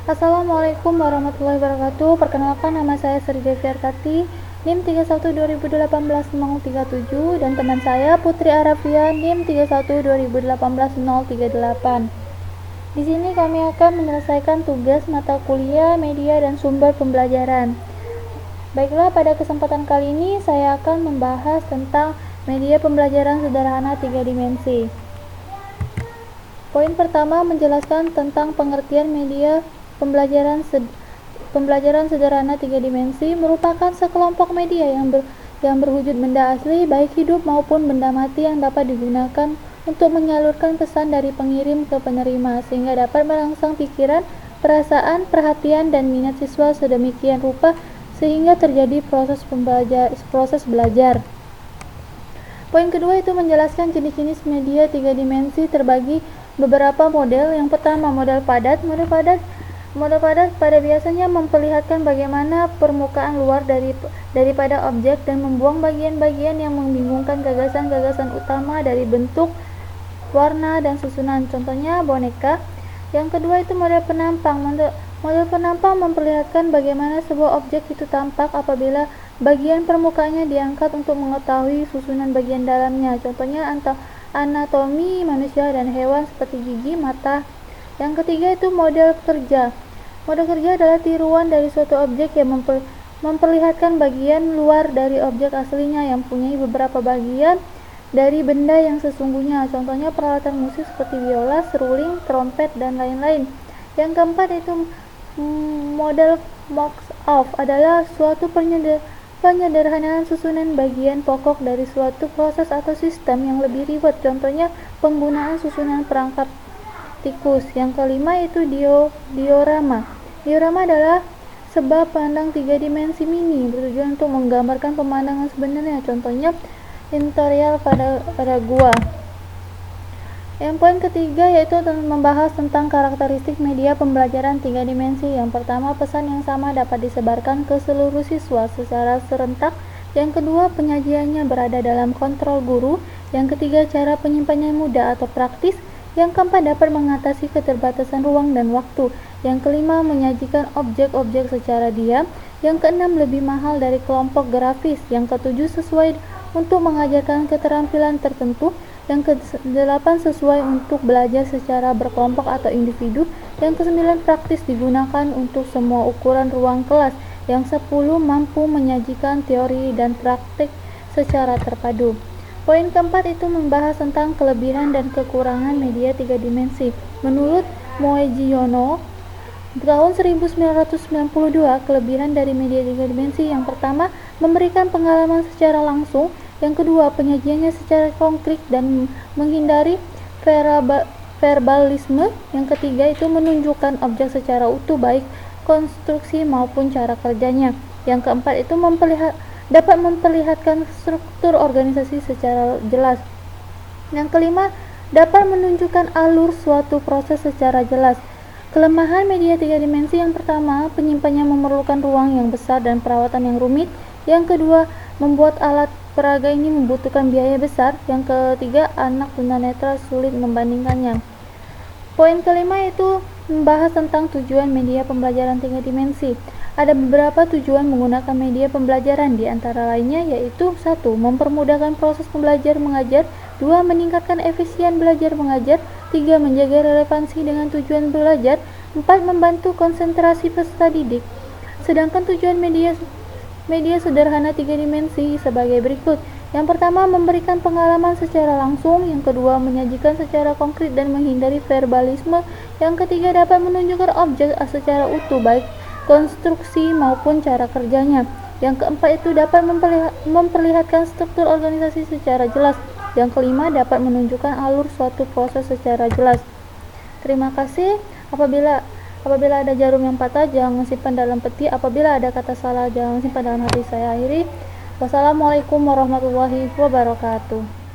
Assalamualaikum warahmatullahi wabarakatuh. Perkenalkan, nama saya Sri Devi Arkati, NIM 31 2018 037, dan teman saya Putri Arafia, NIM 31 2018 038. Di sini kami akan menyelesaikan tugas mata kuliah media dan sumber pembelajaran. Baiklah, pada kesempatan kali ini saya akan membahas tentang media pembelajaran sederhana 3 dimensi. Poin pertama menjelaskan tentang pengertian media pembelajaran sederhana 3 dimensi merupakan sekelompok media yang berwujud benda asli, baik hidup maupun benda mati, yang dapat digunakan untuk menyalurkan pesan dari pengirim ke penerima, sehingga dapat merangsang pikiran, perasaan, perhatian, dan minat siswa sedemikian rupa sehingga terjadi proses belajar. Poin kedua itu menjelaskan jenis-jenis media 3 dimensi terbagi beberapa model. Yang pertama, model padat. Model padat pada biasanya memperlihatkan bagaimana permukaan luar daripada objek dan membuang bagian-bagian yang membingungkan gagasan-gagasan utama dari bentuk, warna, dan susunan. Contohnya boneka. Yang kedua itu model penampang. Model penampang memperlihatkan bagaimana sebuah objek itu tampak apabila bagian permukaannya diangkat untuk mengetahui susunan bagian dalamnya. Contohnya anatomi manusia dan hewan seperti gigi, mata. Yang ketiga itu model kerja. Model kerja adalah tiruan dari suatu objek yang memperlihatkan bagian luar dari objek aslinya yang mempunyai beberapa bagian dari benda yang sesungguhnya. Contohnya peralatan musik seperti biola, seruling, trompet, dan lain-lain. Yang keempat itu model box-off adalah suatu penyederhanaan susunan bagian pokok dari suatu proses atau sistem yang lebih ribet. Contohnya penggunaan susunan perangkap tikus. Yang kelima itu diorama. Diorama adalah sebab pandang 3 dimensi mini bertujuan untuk menggambarkan pemandangan sebenarnya. Contohnya interior pada gua. Yang poin ketiga yaitu membahas tentang karakteristik media pembelajaran 3 dimensi. Yang pertama, pesan yang sama dapat disebarkan ke seluruh siswa secara serentak. Yang kedua, penyajiannya berada dalam kontrol guru. Yang ketiga, cara penyimpanannya mudah atau praktis. Yang keempat, dapat mengatasi keterbatasan ruang dan waktu. Yang kelima, menyajikan objek-objek secara diam. Yang keenam, lebih mahal dari kelompok grafis. Yang ketujuh, sesuai untuk mengajarkan keterampilan tertentu. Yang ke-8 sesuai untuk belajar secara berkelompok atau individu. Yang ke-9 praktis digunakan untuk semua ukuran ruang kelas. Yang 10 mampu menyajikan teori dan praktik secara terpadu. Poin keempat itu membahas tentang kelebihan dan kekurangan media 3 dimensi. Menurut Moegiono, tahun 1992, kelebihan dari media 3 dimensi yang pertama, memberikan pengalaman secara langsung. Yang kedua, penyajiannya secara konkret dan menghindari verbalisme. Yang ketiga itu menunjukkan objek secara utuh, baik konstruksi maupun cara kerjanya. Yang keempat itu dapat memperlihatkan struktur organisasi secara jelas. Yang kelima, dapat menunjukkan alur suatu proses secara jelas. Kelemahan media 3 dimensi yang pertama, penyimpanannya memerlukan ruang yang besar dan perawatan yang rumit. Yang kedua, membuat alat peraga ini membutuhkan biaya besar. Yang ketiga, anak tunanetra sulit membandingkannya. Poin kelima itu membahas tentang tujuan media pembelajaran 3 dimensi. Ada beberapa tujuan menggunakan media pembelajaran, di antara lainnya yaitu 1. Mempermudahkan proses belajar mengajar. 2. Meningkatkan efisien belajar mengajar. 3. Menjaga relevansi dengan tujuan belajar. 4. Membantu konsentrasi peserta didik. Sedangkan tujuan media sederhana 3 dimensi sebagai berikut. Yang pertama, memberikan pengalaman secara langsung. Yang kedua, menyajikan secara konkret dan menghindari verbalisme. Yang ketiga, dapat menunjukkan objek secara utuh, baik konstruksi maupun cara kerjanya. Yang keempat itu dapat memperlihatkan struktur organisasi secara jelas. Yang kelima, dapat menunjukkan alur suatu proses secara jelas. Terima kasih. Apabila ada jarum yang patah, jangan simpan dalam peti. Apabila ada kata salah, jangan simpan dalam hati. Saya akhiri. Wassalamualaikum warahmatullahi wabarakatuh.